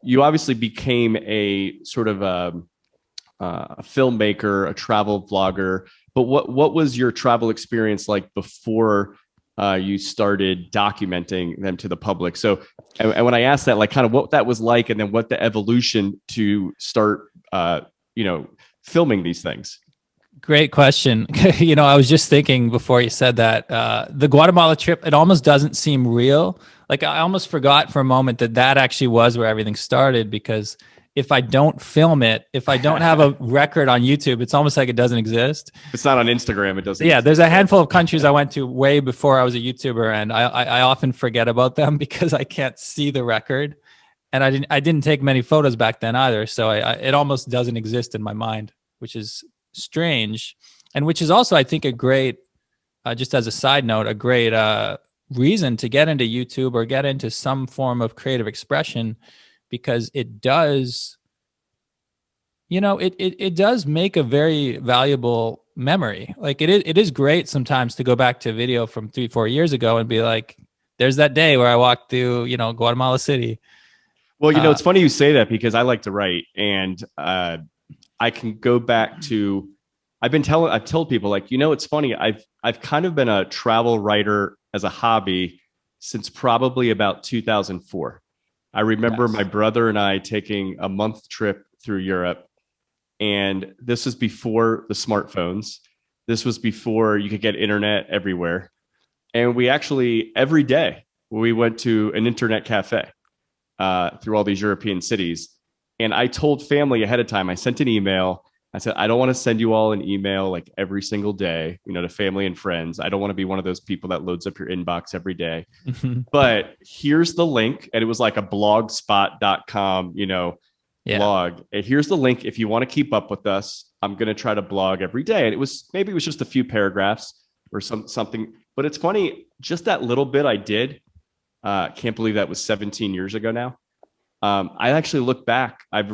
you obviously became a sort of a filmmaker, a travel vlogger. But what was your travel experience like before you started documenting them to the public? So, and when I asked that, like, kind of what that was like, and then what the evolution to start, you know, filming these things. Great question. I was just thinking before you said that the Guatemala trip, it almost doesn't seem real. Like I almost forgot for a moment that that actually was where everything started, because if I don't film it, if I don't have a record on YouTube, it's almost like it doesn't exist. If it's not on Instagram, it doesn't Yeah, exist. there's a handful of countries I went to way before I was a YouTuber, and I often forget about them because I can't see the record, and I didn't take many photos back then either, so it almost doesn't exist in my mind, which is strange, and which is also, I think, a great, just as a side note, a great reason to get into YouTube or get into some form of creative expression, because it does, it does make a very valuable memory. Like it is great sometimes to go back to a video from 3-4 years ago and be like, there's that day where I walked through, Guatemala City. Well, it's funny you say that, because I like to write, and I can go back to, I've told people, like, it's funny. I've kind of been a travel writer as a hobby since probably about 2004. I remember my brother and I taking a month trip through Europe, and this was before the smartphones. This was before you could get internet everywhere. And we actually, every day, we went to an internet cafe through all these European cities. And I told family ahead of time, I sent an email. I said, I don't want to send you all an email like every single day, to family and friends. I don't want to be one of those people that loads up your inbox every day. But here's the link. And it was like a blogspot.com, blog. And here's the link. If you want to keep up with us, I'm going to try to blog every day. And maybe it was just a few paragraphs or something. But it's funny, just that little bit I did. Can't believe that was 17 years ago now. I actually look back. I've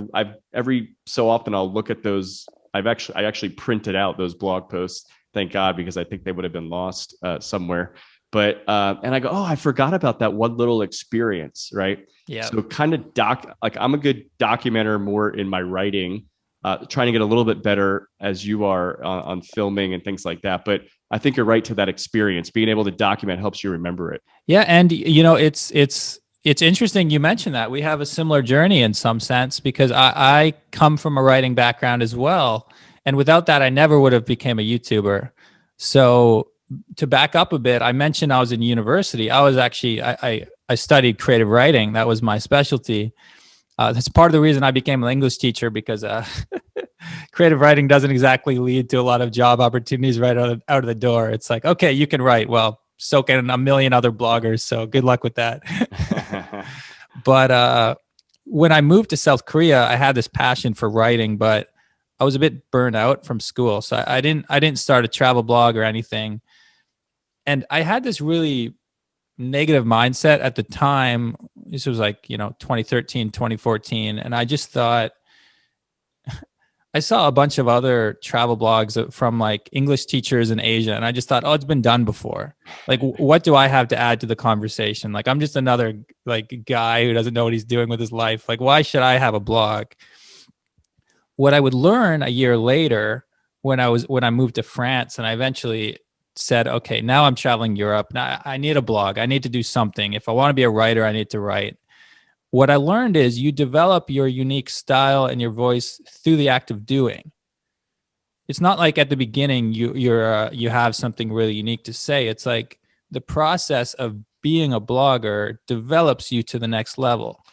every so often I'll look at those. I actually printed out those blog posts. Thank God, because I think they would have been lost somewhere. But and I go, oh, I forgot about that one little experience, right? Yeah. So kind of like I'm a good documenter more in my writing, trying to get a little bit better as you are on filming and things like that. But I think you're right to that experience. Being able to document helps you remember it. Yeah, and it's interesting you mentioned that. We have a similar journey in some sense, because I come from a writing background as well. And without that, I never would have became a YouTuber. So to back up a bit, I mentioned I was in university. I was actually, I studied creative writing. That was my specialty. That's part of the reason I became an English teacher, because creative writing doesn't exactly lead to a lot of job opportunities right out of the door. It's like, okay, you can write. Well, so can a million other bloggers. So good luck with that. But when I moved to South Korea, I had this passion for writing, but I was a bit burnt out from school. So I didn't start a travel blog or anything. And I had this really negative mindset at the time. This was like, 2013, 2014. And I just thought, I saw a bunch of other travel blogs from like English teachers in Asia. And I just thought, oh, it's been done before. Like, what do I have to add to the conversation? Like, I'm just another like guy who doesn't know what he's doing with his life. Like, why should I have a blog? What I would learn a year later when I moved to France, and I eventually said, okay, now I'm traveling Europe. Now I need a blog. I need to do something. If I want to be a writer, I need to write. What I learned is you develop your unique style and your voice through the act of doing. It's not like at the beginning you have something really unique to say. It's like the process of being a blogger develops you to the next level.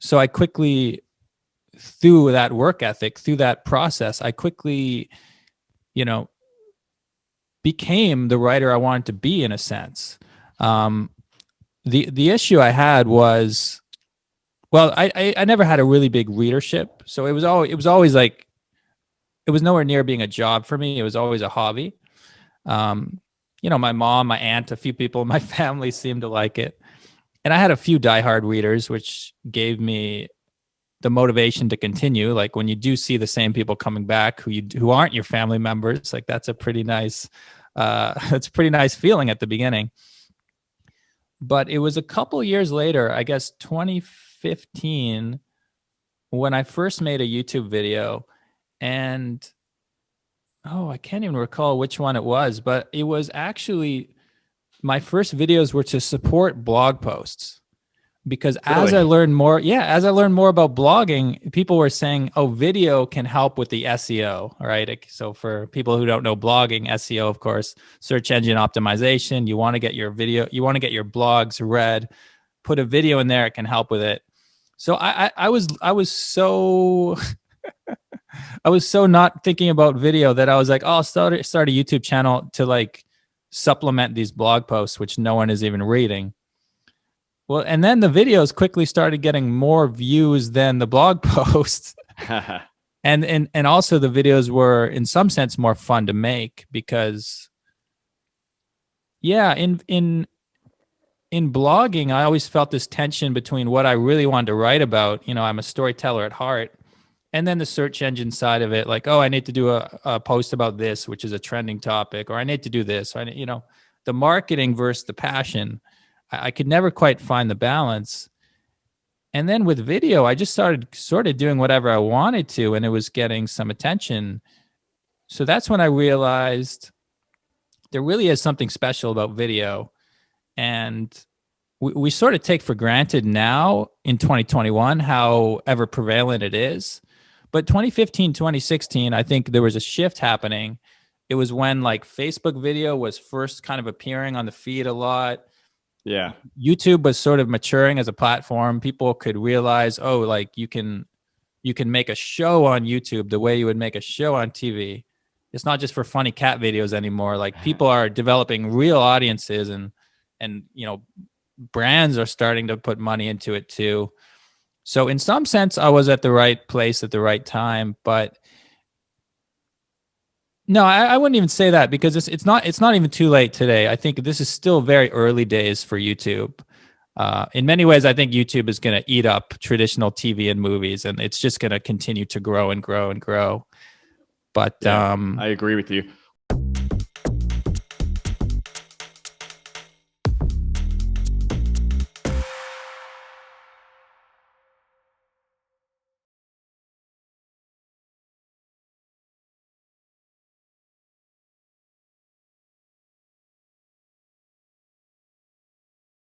So I quickly, through that work ethic, through that process, I quickly, became the writer I wanted to be, in a sense. The issue I had was, well, I never had a really big readership, so it was always like, it was nowhere near being a job for me. It was always a hobby. My mom, my aunt, a few people in my family seemed to like it, and I had a few diehard readers, which gave me the motivation to continue. Like when you do see the same people coming back who aren't your family members, like that's a pretty nice feeling at the beginning. But it was a couple years later, I guess 2015, when I first made a YouTube video, and I can't even recall which one it was, but it was actually my first videos were to support blog posts. Because as I Really? learned more, as I learned more about blogging, people were saying, "Oh, video can help with the SEO." All right. So for people who don't know blogging, SEO, of course, search engine optimization. You want to get your video, you want to get your blogs read. Put a video in there; it can help with it. So I was so I was so not thinking about video that I was like, "Oh, I'll start a YouTube channel to like supplement these blog posts, which no one is even reading." Well, and then the videos quickly started getting more views than the blog posts. And also the videos were in some sense more fun to make because in blogging I always felt this tension between what I really wanted to write about. I'm a storyteller at heart. And then the search engine side of it, like, oh, I need to do a post about this, which is a trending topic, or I need to do this. The marketing versus the passion. I could never quite find the balance. And then with video, I just started sort of doing whatever I wanted to, and it was getting some attention. So that's when I realized there really is something special about video. And we sort of take for granted now in 2021 how ever prevalent it is. But 2015, 2016, I think there was a shift happening. It was when like Facebook video was first kind of appearing on the feed a lot. Yeah. YouTube was sort of maturing as a platform. People could realize, oh, like you can make a show on YouTube the way you would make a show on TV. It's not just for funny cat videos anymore. Like people are developing real audiences and brands are starting to put money into it too. So in some sense, I was at the right place at the right time, but no, I wouldn't even say that because it's not even too late today. I think this is still very early days for YouTube. In many ways, I think YouTube is going to eat up traditional TV and movies, and it's just going to continue to grow and grow and grow. But I agree with you.